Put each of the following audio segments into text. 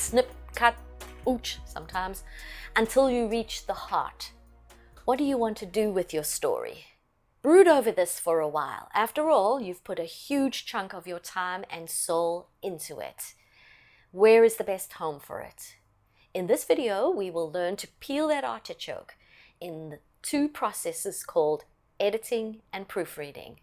snip, cut, ooch sometimes, until you reach the heart. What do you want to do with your story? Brood over this for a while. After all, you've put a huge chunk of your time and soul into it. Where is the best home for it? In this video, we will learn to peel that artichoke in the two processes called editing and proofreading.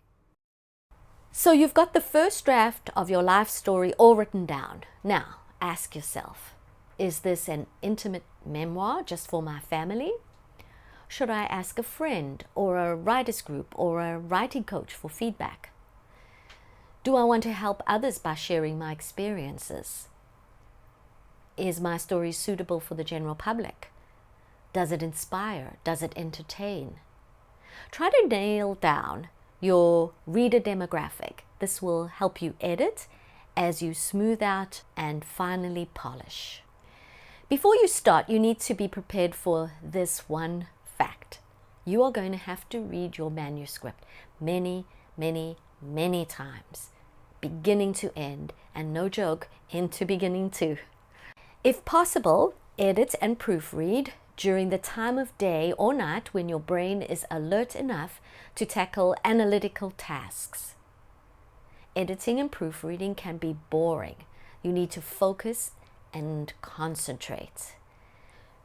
So you've got the first draft of your life story all written down. Now, ask yourself, is this an intimate memoir just for my family? Should I ask a friend or a writer's group or a writing coach for feedback? Do I want to help others by sharing my experiences? Is my story suitable for the general public? Does it inspire? Does it entertain? Try to nail down your reader demographic. This will help you edit as you smooth out and finally polish. Before you start, you need to be prepared for this one fact. You are going to have to read your manuscript many, many, many times, beginning to end, and no joke, end to beginning too. If possible, edit and proofread during the time of day or night when your brain is alert enough to tackle analytical tasks. Editing and proofreading can be boring. You need to focus and concentrate.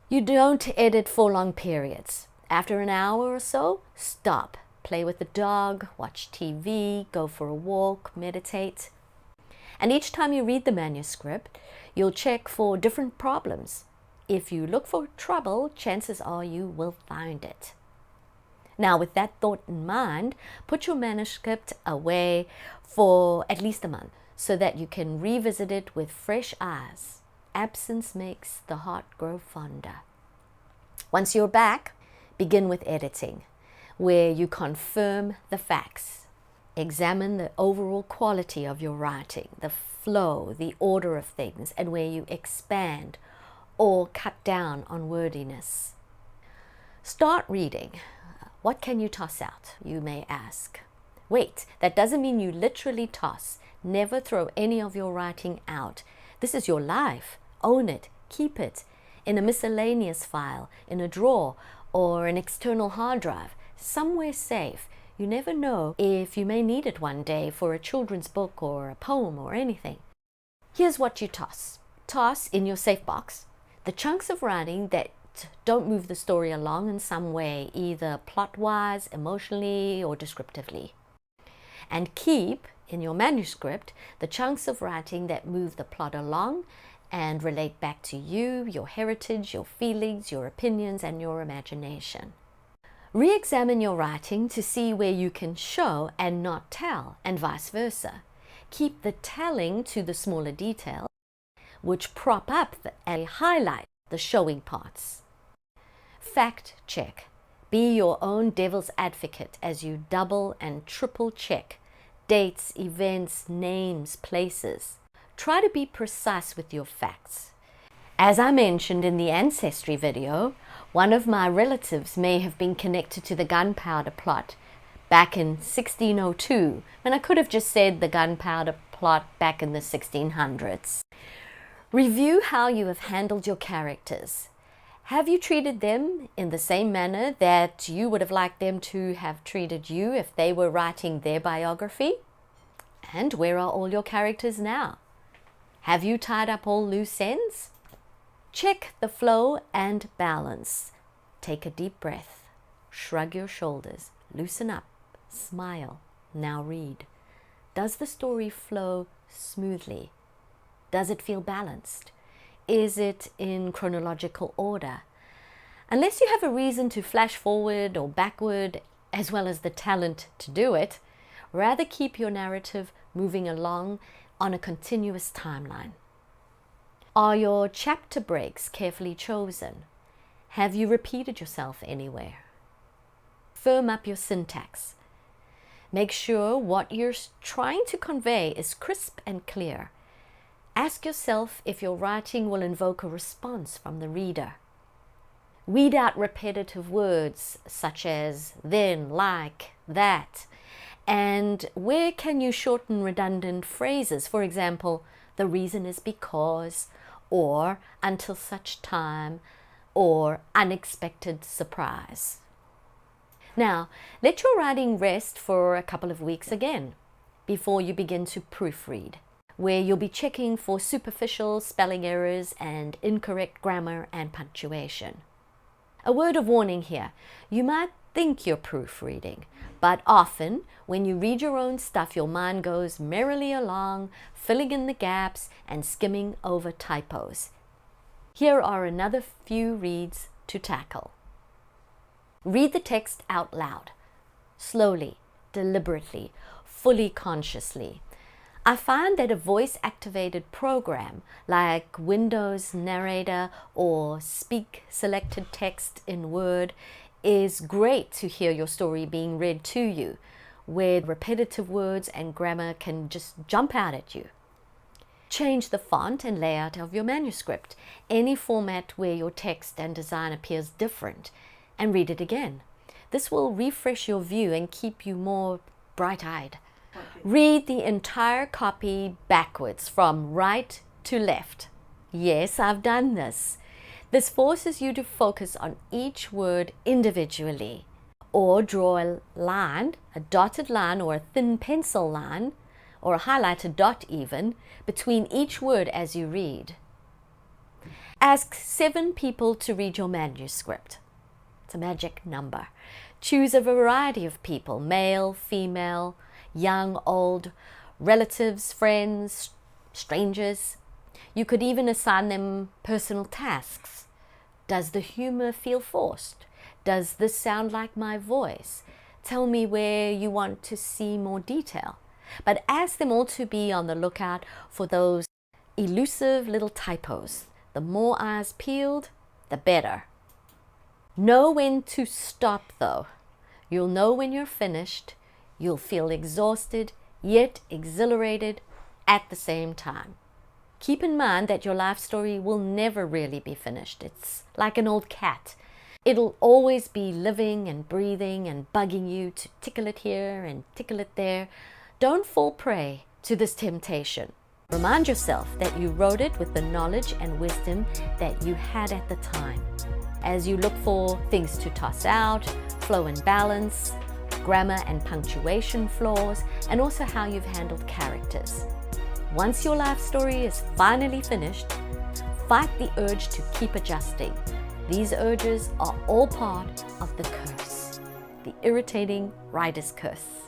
You don't edit for long periods. After an hour or so, stop. Play with the dog, watch TV, go for a walk, meditate. And each time you read the manuscript, you'll check for different problems. If you look for trouble, chances are you will find it. Now, with that thought in mind, put your manuscript away for at least a month so that you can revisit it with fresh eyes. Absence makes the heart grow fonder. Once you're back, begin with editing, where you confirm the facts. Examine the overall quality of your writing, the flow, the order of things, and where you expand or cut down on wordiness. Start reading. What can you toss out, you may ask? Wait, that doesn't mean you literally toss. Never throw any of your writing out. This is your life. Own it. Keep it in a miscellaneous file, in a drawer, or an external hard drive, somewhere safe. You never know if you may need it one day for a children's book or a poem or anything. Here's what you toss. Toss in your safe box the chunks of writing that don't move the story along in some way, either plot-wise, emotionally, or descriptively. And keep in your manuscript the chunks of writing that move the plot along and relate back to you, your heritage, your feelings, your opinions, and your imagination. Re-examine your writing to see where you can show and not tell, and vice versa. Keep the telling to the smaller details, which prop up and highlight the showing parts. Fact check. Be your own devil's advocate as you double and triple check dates, events, names, places. Try to be precise with your facts. As I mentioned in the ancestry video, one of my relatives may have been connected to the gunpowder plot back in 1602, and I could have just said the gunpowder plot back in the 1600s. Review how you have handled your characters. Have you treated them in the same manner that you would have liked them to have treated you if they were writing their biography? And where are all your characters now? Have you tied up all loose ends? Check the flow and balance. Take a deep breath. Shrug your shoulders. Loosen up. Smile. Now read. Does the story flow smoothly? Does it feel balanced? Is it in chronological order? Unless you have a reason to flash forward or backward, as well as the talent to do it, rather keep your narrative moving along on a continuous timeline. Are your chapter breaks carefully chosen? Have you repeated yourself anywhere? Firm up your syntax. Make sure what you're trying to convey is crisp and clear. Ask yourself if your writing will invoke a response from the reader. Weed out repetitive words such as then, like, that. And where can you shorten redundant phrases? For example, the reason is because, or until such time, or unexpected surprise. Now, let your writing rest for a couple of weeks again before you begin to proofread, where you'll be checking for superficial spelling errors and incorrect grammar and punctuation. A word of warning here, you might think you're proofreading, but often when you read your own stuff, your mind goes merrily along, filling in the gaps and skimming over typos. Here are another few reads to tackle. Read the text out loud, slowly, deliberately, fully consciously. I find that a voice-activated program like Windows Narrator or Speak Selected Text in Word is great to hear your story being read to you, where repetitive words and grammar can just jump out at you. Change the font and layout of your manuscript, any format where your text and design appears different, and read it again. This will refresh your view and keep you more bright-eyed. Read the entire copy backwards from right to left. Yes, I've done this. This forces you to focus on each word individually, or draw a line, a dotted line or a thin pencil line, or a highlighted dot even, between each word as you read. Ask 7 people to read your manuscript. It's a magic number. Choose a variety of people, male, female, young, old, relatives, friends, strangers. You could even assign them personal tasks. Does the humor feel forced? Does this sound like my voice? Tell me where you want to see more detail. But ask them all to be on the lookout for those elusive little typos. The more eyes peeled, the better. Know when to stop though. You'll know when you're finished. You'll feel exhausted, yet exhilarated at the same time. Keep in mind that your life story will never really be finished. It's like an old cat. It'll always be living and breathing and bugging you to tickle it here and tickle it there. Don't fall prey to this temptation. Remind yourself that you wrote it with the knowledge and wisdom that you had at the time. As you look for things to toss out, flow and balance, grammar and punctuation flaws, and also how you've handled characters. Once your life story is finally finished, fight the urge to keep adjusting. These urges are all part of the curse, the irritating writer's curse.